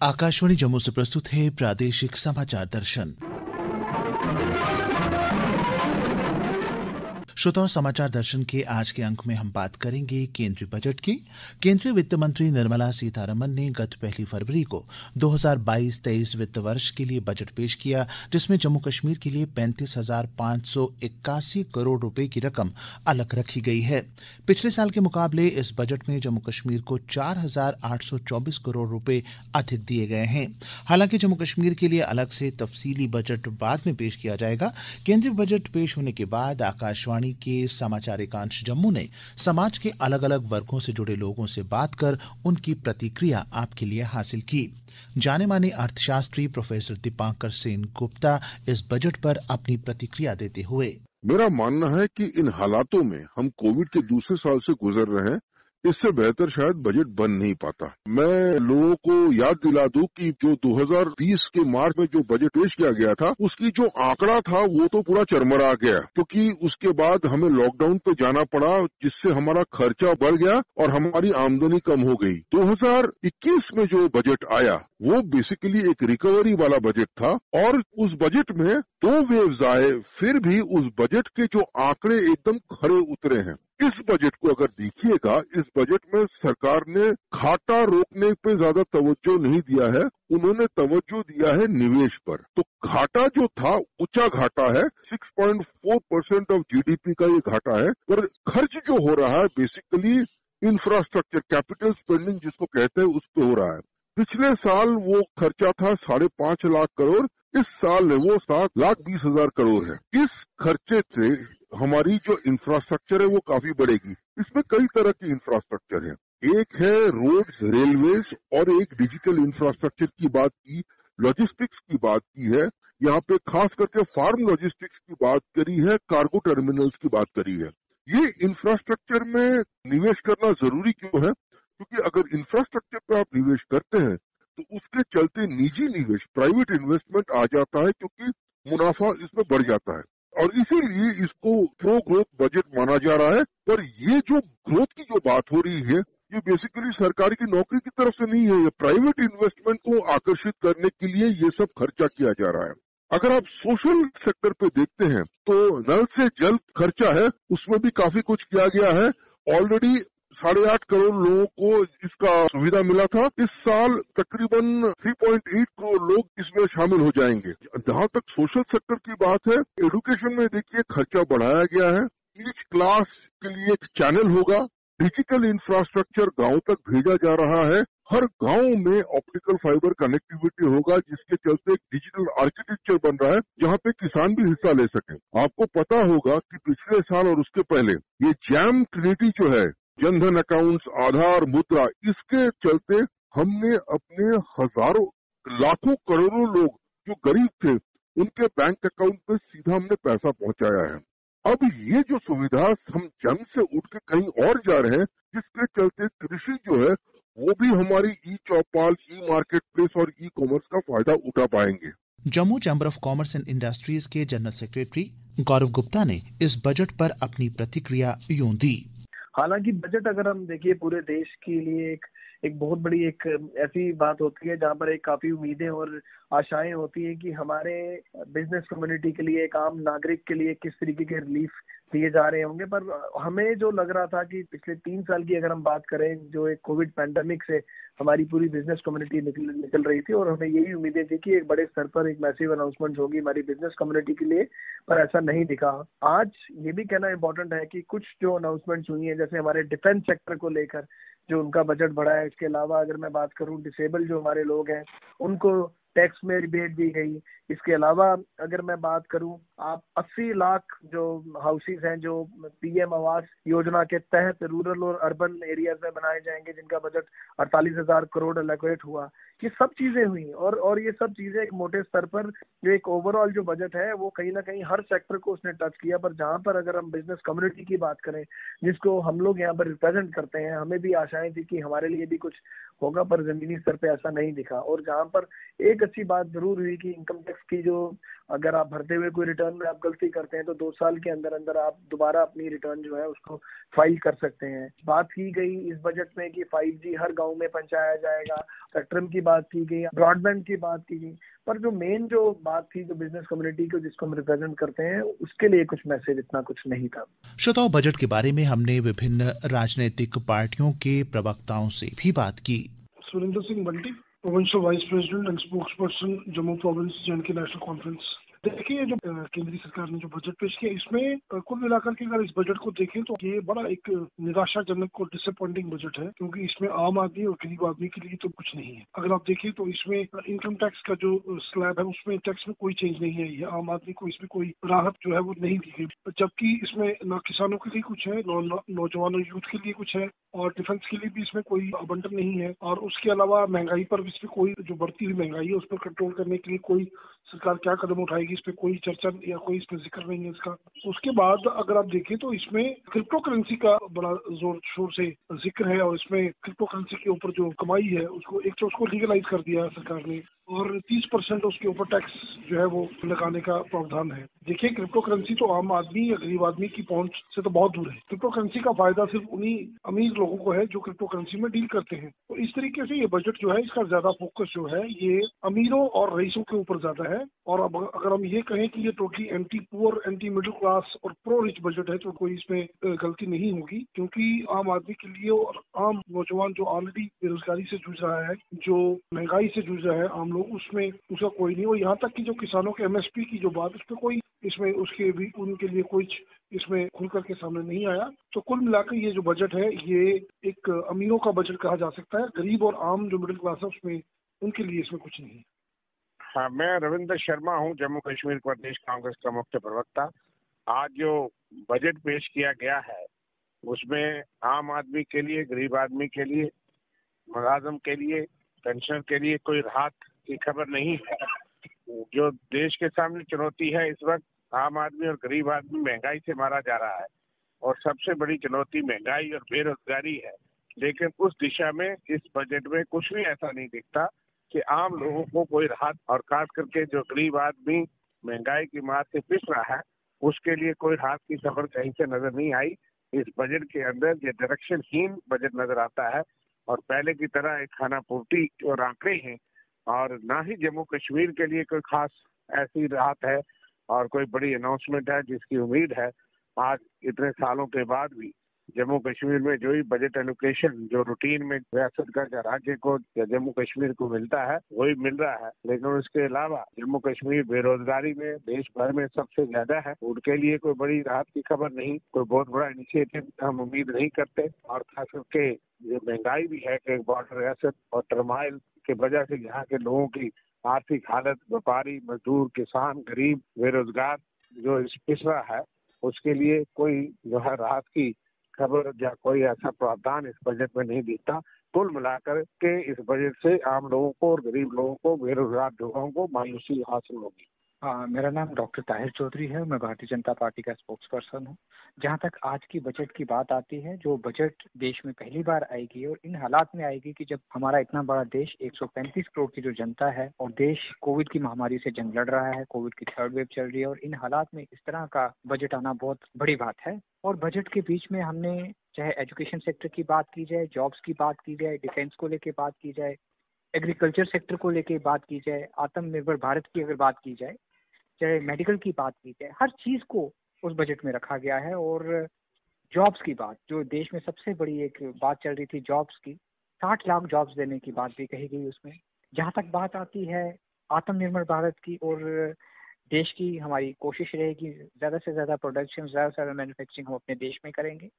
आकाशवाणी जम्मू से प्रस्तुत है प्रादेशिक समाचार दर्शन। श्रोताओं, समाचार दर्शन के आज के अंक में हम बात करेंगे केंद्रीय बजट की। केंद्रीय वित्त मंत्री निर्मला सीतारमण ने गत 1 फरवरी को 2022-23 वित्त वर्ष के लिए बजट पेश किया, जिसमें जम्मू कश्मीर के लिए 35,581 करोड़ रुपए की रकम अलग रखी गई है। पिछले साल के मुकाबले इस बजट में जम्मू कश्मीर को 4,824 करोड़ रुपए अधिक दिए गए हैं। हालांकि जम्मू कश्मीर के लिए अलग से तफसीली बजट बाद में पेश किया जाएगा। केंद्रीय बजट पेश होने के बाद आकाशवाणी के समाचार एकांश जम्मू ने समाज के अलग अलग वर्गों से जुड़े लोगों से बात कर उनकी प्रतिक्रिया आपके लिए हासिल की। जाने माने अर्थशास्त्री प्रोफेसर दीपांकर सेन गुप्ता इस बजट पर अपनी प्रतिक्रिया देते हुए, मेरा मानना है कि इन हालातों में हम कोविड के दूसरे साल से गुजर रहे हैं, इससे बेहतर शायद बजट बन नहीं पाता। मैं लोगों को याद दिला दूं कि जो 2020 के मार्च में जो बजट पेश किया गया था, उसकी जो आंकड़ा था वो तो पूरा चरमरा गया, क्योंकि उसके बाद हमें लॉकडाउन पे जाना पड़ा, जिससे हमारा खर्चा बढ़ गया और हमारी आमदनी कम हो गई। 2021 में जो बजट आया वो बेसिकली एक रिकवरी वाला बजट था और उस बजट में 2 वेव्स आए, फिर भी उस बजट के जो आंकड़े एकदम खरे उतरे हैं। इस बजट को अगर देखिएगा, इस बजट में सरकार ने घाटा रोकने पे ज्यादा तवज्जो नहीं दिया है, उन्होंने तवज्जो दिया है निवेश पर। तो घाटा जो था ऊंचा घाटा है, 6.4% ऑफ जीडीपी का ये घाटा है, पर खर्च जो हो रहा है बेसिकली इंफ्रास्ट्रक्चर, कैपिटल स्पेंडिंग जिसको कहते हैं, उस पे हो रहा है। पिछले साल वो खर्चा था 5.5 लाख करोड़, इस साल वो 7,20,000 करोड़ है। इस खर्चे से हमारी जो इंफ्रास्ट्रक्चर है वो काफी बढ़ेगी। इसमें कई तरह की इंफ्रास्ट्रक्चर है, एक है रोड्स, रेलवेज और एक डिजिटल इंफ्रास्ट्रक्चर की बात की, लॉजिस्टिक्स की बात की है, यहाँ पे खास करके फार्म लॉजिस्टिक्स की बात करी है, कार्गो टर्मिनल्स की बात करी है। ये इंफ्रास्ट्रक्चर में निवेश करना जरूरी क्यों है? क्योंकि अगर इंफ्रास्ट्रक्चर पे आप निवेश करते हैं तो उसके चलते निजी निवेश, प्राइवेट इन्वेस्टमेंट आ जाता है, क्योंकि मुनाफा इसमें बढ़ जाता है और इसीलिए इसको प्रो ग्रोथ बजट माना जा रहा है। पर ये जो ग्रोथ की जो बात हो रही है, ये बेसिकली सरकार की नौकरी की तरफ से नहीं है, ये प्राइवेट इन्वेस्टमेंट को आकर्षित करने के लिए ये सब खर्चा किया जा रहा है। अगर आप सोशल सेक्टर पे देखते हैं तो नल से जल खर्चा है, उसमें भी काफी कुछ किया गया है। ऑलरेडी 8.5 करोड़ लोगों को इसका सुविधा मिला था। इस साल तकरीबन 3.8 करोड़ लोग इसमें शामिल हो जाएंगे। जहां तक सोशल सेक्टर की बात है, एजुकेशन में देखिए खर्चा बढ़ाया गया है। ईच क्लास के लिए एक चैनल होगा, डिजिटल इंफ्रास्ट्रक्चर गांव तक भेजा जा रहा है, हर गांव में ऑप्टिकल फाइबर कनेक्टिविटी होगा, जिसके चलते एक डिजिटल आर्किटेक्चर बन रहा है जहां पे किसान भी हिस्सा ले सके। आपको पता होगा कि पिछले साल और उसके पहले ये जैम ट्रिनिटी जो है, जनधन अकाउंट्स, आधार, मुद्रा, इसके चलते हमने अपने हजारों लाखों करोड़ों लोग जो गरीब थे उनके बैंक अकाउंट पे सीधा हमने पैसा पहुंचाया है। अब ये जो सुविधा हम जम से उठ के कहीं और जा रहे हैं, जिसके चलते कृषि जो है वो भी हमारी ई चौपाल, ई मार्केट प्लेस और ई कॉमर्स का फायदा उठा पाएंगे। Jammu chamber of commerce and industries के जनरल सेक्रेटरी गौरव गुप्ता ने इस बजट पर अपनी प्रतिक्रिया यूं दी। हालांकि बजट अगर हम देखिए पूरे देश के लिए एक बहुत बड़ी एक ऐसी बात होती है जहां पर एक काफी उम्मीदें और आशाएं होती है कि हमारे बिजनेस कम्युनिटी के लिए, एक आम नागरिक के लिए किस तरीके के रिलीफ दिए जा रहे होंगे। पर हमें जो लग रहा था कि पिछले 3 साल की अगर हम बात करें, जो एक कोविड पैंडेमिक से हमारी पूरी बिजनेस कम्युनिटी निकल रही थी और हमें यही उम्मीदें थी कि एक बड़े स्तर पर एक मैसिव अनाउंसमेंट होगी हमारी बिजनेस कम्युनिटी के लिए, पर ऐसा नहीं दिखा। आज ये भी कहना इंपॉर्टेंट है कि कुछ जो अनाउंसमेंट्स हुई है, जैसे हमारे डिफेंस सेक्टर को लेकर जो उनका बजट बढ़ा है, इसके अलावा अगर मैं बात करूं डिसेबल जो हमारे लोग हैं उनको टैक्स में रिबेट दी गई। इसके अलावा अगर मैं बात करूं, आप 80 लाख जो हाउसेज हैं जो पीएम आवास योजना के तहत रूरल और अर्बन एरियाज में बनाए जाएंगे, जिनका बजट 48,000 करोड़ एलोकेट हुआ। ये सब चीजें हुई और ये सब चीजें एक मोटे स्तर पर जो एक ओवरऑल जो बजट है वो कहीं ना कहीं हर सेक्टर को उसने टच किया। पर जहां पर अगर हम बिजनेस कम्युनिटी की बात करें, जिसको हम लोग यहाँ पर रिप्रेजेंट करते हैं, हमें भी आशाएं थी कि हमारे लिए भी कुछ होगा, पर जमीनी स्तर पे ऐसा नहीं दिखा। और जहां पर एक अच्छी बात जरूर हुई कि इनकम टैक्स की जो अगर आप भरते हुए कोई रिटर्न में आप गलती करते हैं तो 2 साल के अंदर अंदर आप दोबारा अपनी रिटर्न जो है उसको फाइल कर सकते हैं। बात की गई इस बजट में कि 5G हर गांव में पहुंचाया जाएगा स्पेक्ट्रम की बात की गई, ब्रॉडबैंड की बात की गई, पर जो मेन जो बात थी, जो बिजनेस कम्युनिटी को जिसको हम रिप्रेजेंट करते हैं, उसके लिए कुछ मैसेज इतना कुछ नहीं था। श्रोताओं, बजट के बारे में हमने विभिन्न राजनीतिक पार्टियों के प्रवक्ताओं से भी बात की। Surendra Singh Bunty, provincial vice president and spokes person, Jammu province जे&के national conference. देखिए, जो केंद्रीय सरकार ने जो बजट पेश किया, इसमें कुल मिलाकर के अगर इस बजट को देखें तो ये बड़ा एक निराशाजनक और डिसअपॉइंटिंग बजट है, क्योंकि इसमें आम आदमी और गरीब आदमी के लिए तो कुछ नहीं है। अगर आप देखें तो इसमें इनकम टैक्स का जो स्लैब है, उसमें टैक्स में कोई चेंज नहीं है। ये आम आदमी को इसमें कोई राहत जो है वो नहीं दी गई, जबकि इसमें न किसानों के लिए कुछ है, नौजवानों यूथ के लिए कुछ है, और डिफेंस के लिए भी इसमें कोई आवंटन नहीं है। और उसके अलावा महंगाई पर इसमें कोई, जो बढ़ती हुई महंगाई है उस पर कंट्रोल करने के लिए कोई सरकार क्या कदम उठाएगी, इस पे कोई चर्चा या कोई इस पर जिक्र नहीं है इसका। उसके बाद अगर आप देखें तो इसमें क्रिप्टो करेंसी का बड़ा जोर शोर से जिक्र है, और इसमें क्रिप्टो करेंसी के ऊपर जो कमाई है उसको उसको लीगलाइज कर दिया है सरकार ने, और 30% उसके ऊपर टैक्स जो है वो लगाने का प्रावधान है। देखिए, क्रिप्टो करेंसी तो आम आदमी या गरीब आदमी की पहुंच से तो बहुत दूर है। क्रिप्टो करेंसी का फायदा सिर्फ उन्हीं अमीर लोगों को है जो क्रिप्टो करेंसी में डील करते हैं। तो इस तरीके से ये बजट जो है, इसका ज्यादा फोकस जो है ये अमीरों और रईसों के ऊपर ज्यादा है। और अब अगर हम ये कहें कि ये totally anti poor, anti middle class और प्रो रिच बजट है, तो कोई इसमें गलती नहीं होगी, क्योंकि आम आदमी के लिए और आम नौजवान जो ऑलरेडी बेरोजगारी से जूझ रहा है, जो महंगाई से जूझ रहा है आम लोग, उसमें उसका कोई नहीं। और यहाँ तक कि जो किसानों के MSP की जो बात, उस पर कोई इसमें उसके भी उनके लिए कुछ इसमें खुल करके सामने नहीं आया। तो कुल मिलाकर ये जो बजट है, ये एक अमीरों का बजट कहा जा सकता है। गरीब और आम जो मिडिल क्लास है उसमें, उनके लिए इसमें कुछ नहीं है। हाँ, मैं रविंद्र शर्मा हूँ, जम्मू कश्मीर प्रदेश कांग्रेस का मुख्य प्रवक्ता। आज जो बजट पेश किया गया है उसमें आम आदमी के लिए, गरीब आदमी के लिए, मुलाजम के लिए, पेंशनर के लिए कोई राहत की खबर नहीं है। जो देश के सामने चुनौती है इस वक्त, आम आदमी और गरीब आदमी महंगाई से मारा जा रहा है, और सबसे बड़ी चुनौती महंगाई और बेरोजगारी है। लेकिन उस दिशा में इस बजट में कुछ भी ऐसा नहीं दिखता कि आम लोगों को कोई राहत, और खास करके जो गरीब आदमी महंगाई की मार से पिस रहा है उसके लिए कोई राहत की खबर कहीं से नजर नहीं आई। इस बजट के अंदर ये डायरेक्शनहीन बजट नजर आता है, और पहले की तरह एक खाना पूर्ति और आंकड़े हैं, और ना ही जम्मू कश्मीर के लिए कोई खास ऐसी राहत है और कोई बड़ी अनाउंसमेंट है जिसकी उम्मीद है। आज इतने सालों के बाद भी जम्मू कश्मीर में जो ही बजट एलोकेशन जो रूटीन में रियासत का या राज्य को या जम्मू कश्मीर को मिलता है वही मिल रहा है। लेकिन उसके अलावा जम्मू कश्मीर बेरोजगारी में देश भर में सबसे ज्यादा है, उनके लिए कोई बड़ी राहत की खबर नहीं, कोई बहुत बड़ा इनिशिएटिव हम उम्मीद नहीं करते। और खास करके जो महंगाई भी है कि बॉर्डर रियासत और टर्माइल की वजह से यहाँ के लोगों की आर्थिक हालत, व्यापारी, मजदूर, किसान, गरीब, बेरोजगार जो पिस रहा है, उसके लिए कोई जो है राहत की खबर या कोई ऐसा प्रावधान इस बजट में नहीं दिखता। कुल मिलाकर के इस बजट से आम लोगों को और गरीब लोगों को, बेरोजगार लोगों को मायूसी हासिल होगी। मेरा नाम डॉक्टर ताहिर चौधरी है। मैं भारतीय जनता पार्टी का स्पोक्स पर्सन हूँ। जहाँ तक आज की बजट की बात आती है, जो बजट देश में पहली बार आएगी और इन हालात में आएगी कि जब हमारा इतना बड़ा देश 135 करोड़ की जो जनता है और देश कोविड की महामारी से जंग लड़ रहा है, कोविड की थर्ड वेव चल रही है, और इन हालात में इस तरह का बजट आना बहुत बड़ी बात है। और बजट के बीच में हमने चाहे एजुकेशन सेक्टर की बात की जाए, जॉब्स की बात की जाए, डिफेंस को लेके बात की जाए, एग्रीकल्चर सेक्टर को लेके बात की जाए, आत्मनिर्भर भारत की अगर बात की जाए, चाहे मेडिकल की बात की जाए, हर चीज़ को उस बजट में रखा गया है। और जॉब्स की बात, जो देश में सबसे बड़ी एक बात चल रही थी जॉब्स की, 60 लाख जॉब्स देने की बात भी कही गई उसमें। जहाँ तक बात आती है आत्मनिर्भर भारत की, और देश की हमारी कोशिश रहेगी ज़्यादा से ज़्यादा प्रोडक्शन, ज़्यादा से ज़्यादा मैन्युफैक्चरिंग हम अपने देश में करेंगे,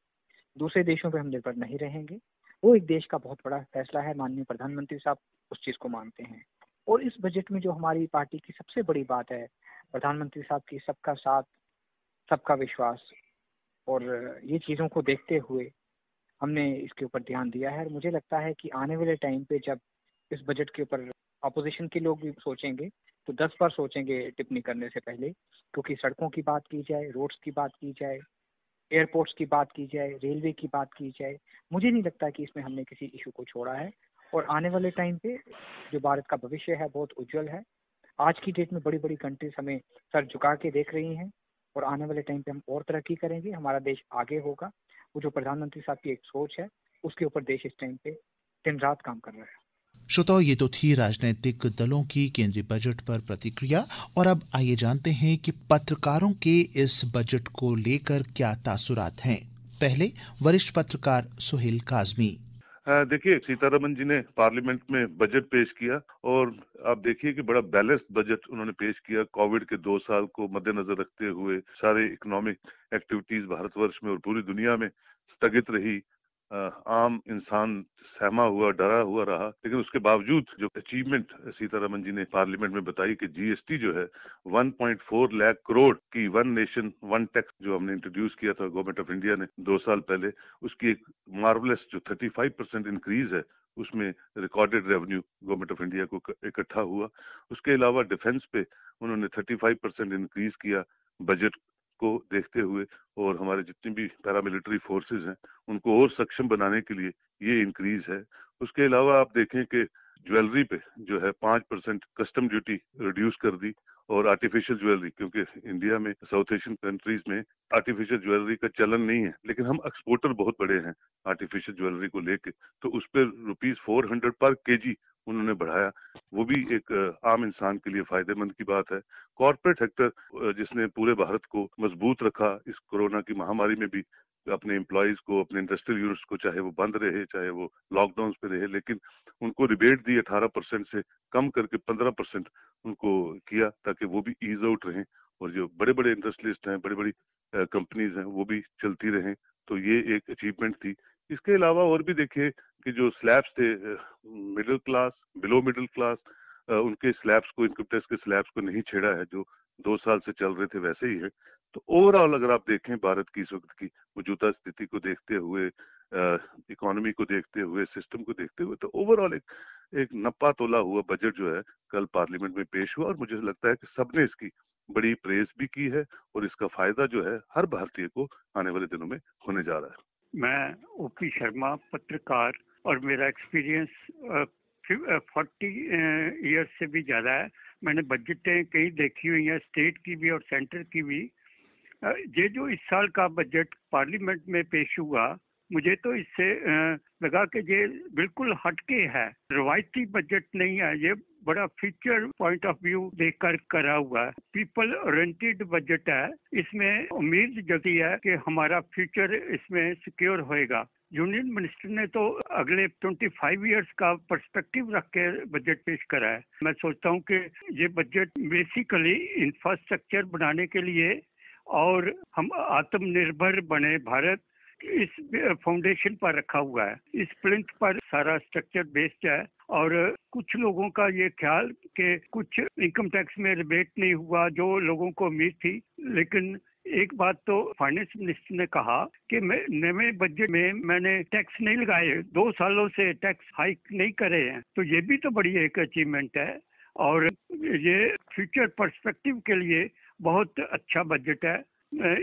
दूसरे देशों पे हम निर्भर नहीं रहेंगे। वो एक देश का बहुत बड़ा फैसला है। माननीय प्रधानमंत्री साहब उस चीज़ को मानते हैं। और इस बजट में जो हमारी पार्टी की सबसे बड़ी बात है, प्रधानमंत्री साहब की सबका साथ, सबका विश्वास, और ये चीज़ों को देखते हुए हमने इसके ऊपर ध्यान दिया है। और मुझे लगता है कि आने वाले टाइम पे जब इस बजट के ऊपर अपोजिशन के लोग भी सोचेंगे तो 10 बार सोचेंगे टिप्पणी करने से पहले, क्योंकि सड़कों की बात की जाए, रोड्स की बात की जाए, एयरपोर्ट्स की बात की जाए, रेलवे की बात की जाए, मुझे नहीं लगता कि इसमें हमने किसी इशू को छोड़ा है। और आने वाले टाइम पे जो भारत का भविष्य है बहुत उज्जवल है। आज की डेट में बड़ी बड़ी कंट्रीज हमें सर झुका के देख रही हैं, और आने वाले टाइम पे हम और तरक्की करेंगे, हमारा देश आगे होगा। वो जो प्रधानमंत्री साहब की एक सोच है, उसके ऊपर देश इस टाइम पे दिन रात काम कर रहा है। श्रोताओं, ये तो थी राजनीतिक दलों की केंद्रीय बजट पर प्रतिक्रिया। और अब आइए जानते हैं कि पत्रकारों के इस बजट को लेकर क्या तासुरात हैं। पहले वरिष्ठ पत्रकार सुहेल काजमी। देखिए, सीतारमन जी ने पार्लियामेंट में बजट पेश किया और आप देखिए कि बड़ा बैलेंस्ड बजट उन्होंने पेश किया। कोविड के 2 साल को मद्देनजर रखते हुए सारे इकोनॉमिक एक्टिविटीज भारतवर्ष में और पूरी दुनिया में स्थगित रही। आम इंसान सहमा हुआ, डरा हुआ रहा, लेकिन उसके बावजूद जो अचीवमेंट सीतारमन जी ने पार्लियामेंट में बताई कि जीएसटी जो है 1.4 लाख करोड़ की वन नेशन वन टैक्स जो हमने इंट्रोड्यूस किया था गवर्नमेंट ऑफ इंडिया ने 2 साल पहले, उसकी एक मार्वलेस जो 35% इंक्रीज है, उसमें recorded revenue government of India को इकट्ठा हुआ। उसके अलावा डिफेंस पे उन्होंने 35% इंक्रीज किया बजट को देखते हुए, और हमारे जितनी भी पैरामिलिट्री फोर्सेस हैं उनको और सक्षम बनाने के लिए ये इंक्रीज है। उसके अलावा आप देखें कि ज्वेलरी पे जो है 5% कस्टम ड्यूटी रिड्यूस कर दी, और आर्टिफिशियल ज्वेलरी, क्योंकि इंडिया में साउथ एशियन कंट्रीज में आर्टिफिशियल ज्वेलरी का चलन नहीं है, लेकिन हम एक्सपोर्टर बहुत बड़े हैं आर्टिफिशियल ज्वेलरी को लेके, तो उस पर ₹400 पर केजी उन्होंने बढ़ाया। वो भी एक आम इंसान के लिए फायदेमंद की बात है। कॉर्पोरेट सेक्टर जिसने पूरे भारत को मजबूत रखा इस कोरोना की महामारी में भी, अपने एम्प्लॉयज को, अपने इंडस्ट्रियल यूनिट्स को, चाहे वो बंद रहे चाहे वो लॉकडाउन पे रहे, लेकिन उनको रिबेट दी 18% से कम करके 15% उनको किया, ताकि वो भी ईज आउट रहें, और जो बड़े बड़े इंडस्ट्रियलिस्ट हैं, बड़ी बड़ी कंपनीज हैं, वो भी चलती रहें। तो ये एक अचीवमेंट थी। इसके अलावा और भी देखिए कि जो स्लैब्स थे, middle class, below middle class, उनके स्लैब्स को, इनकम टैक्स के स्लैब्स को नहीं छेड़ा है, जो 2 साल से चल रहे थे वैसे ही है। तो ओवरऑल अगर आप देखें भारत की इस वक्त की मौजूदा स्थिति को देखते हुए, इकोनॉमी को देखते हुए, सिस्टम को देखते हुए, तो ओवरऑल एक नप्पा तोला हुआ बजट जो है कल पार्लियामेंट में पेश हुआ, और मुझे लगता है कि सबने इसकी बड़ी प्रेज भी की है, और इसका फायदा जो है हर भारतीय को आने वाले दिनों में होने जा रहा है। मैं ओपी शर्मा, पत्रकार, और मेरा एक्सपीरियंस 40 ईयर्स से भी ज़्यादा है। मैंने बजटें कई देखी हुई हैं, स्टेट की भी और सेंटर की भी। ये जो इस साल का बजट पार्लियामेंट में पेश हुआ, मुझे तो इससे लगा कि ये बिल्कुल हटके है, रवायती बजट नहीं है। ये बड़ा फ्यूचर पॉइंट ऑफ व्यू देखकर करा हुआ है, पीपल ओरिएंटेड बजट है। इसमें उम्मीद जगी है कि हमारा फ्यूचर इसमें सिक्योर होएगा। यूनियन मिनिस्टर ने तो अगले 25 इयर्स का पर्सपेक्टिव रख के बजट पेश करा है। मैं सोचता हूँ कि ये बजट बेसिकली इंफ्रास्ट्रक्चर बनाने के लिए और हम आत्मनिर्भर बने भारत, इस फाउंडेशन पर रखा हुआ है। इस प्लिंथ पर सारा स्ट्रक्चर बेस्ड है। और कुछ लोगों का ये ख्याल कि कुछ इनकम टैक्स में रिबेट नहीं हुआ जो लोगों को उम्मीद थी, लेकिन एक बात तो फाइनेंस मिनिस्टर ने कहा कि मैं नए बजट में मैंने टैक्स नहीं लगाए, 2 सालों से टैक्स हाइक नहीं करे हैं। तो ये भी तो बड़ी एक अचीवमेंट है, और ये फ्यूचर पर्सपेक्टिव के लिए बहुत अच्छा बजट है।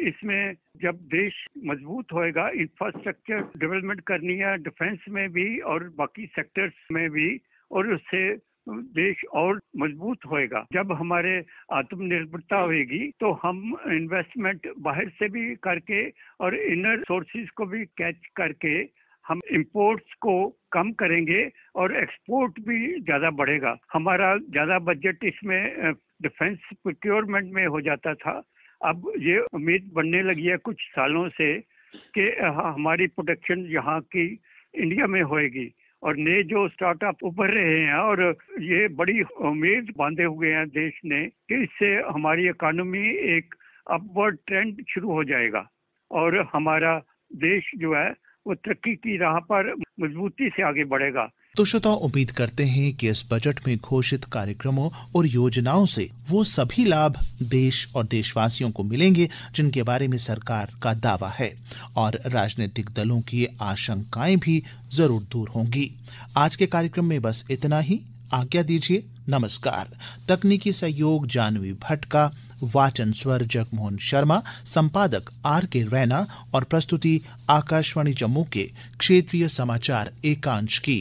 इसमें जब देश मजबूत होएगा, इंफ्रास्ट्रक्चर डेवलपमेंट करनी है, डिफेंस में भी और बाकी सेक्टर्स में भी, और उससे देश और मजबूत होएगा। जब हमारे आत्मनिर्भरता होएगी तो हम इन्वेस्टमेंट बाहर से भी करके और इनर सोर्सेज को भी कैच करके हम इंपोर्ट्स को कम करेंगे और एक्सपोर्ट भी ज़्यादा बढ़ेगा। हमारा ज़्यादा बजट इसमें डिफेंस प्रोक्योरमेंट में हो जाता था। अब ये उम्मीद बनने लगी है कुछ सालों से कि हमारी प्रोडक्शन यहाँ की इंडिया में होएगी, और नए जो स्टार्टअप उभर रहे हैं और ये बड़ी उम्मीद बांधे हुए हैं देश ने कि इससे हमारी इकोनॉमी एक अपवर्ड ट्रेंड शुरू हो जाएगा और हमारा देश जो है वो तरक्की की राह पर मजबूती से आगे बढ़ेगा। तो श्रोताओ, उम्मीद करते हैं कि इस बजट में घोषित कार्यक्रमों और योजनाओं से वो सभी लाभ देश और देशवासियों को मिलेंगे जिनके बारे में सरकार का दावा है, और राजनीतिक दलों की आशंकाएं भी जरूर दूर होंगी। आज के कार्यक्रम में बस इतना ही। आज्ञा दीजिए। नमस्कार। तकनीकी सहयोग जानवी भट्ट, वाचन स्वर जगमोहन शर्मा, संपादक RK रैना और प्रस्तुति आकाशवाणी जम्मू के क्षेत्रीय समाचार एकांश की।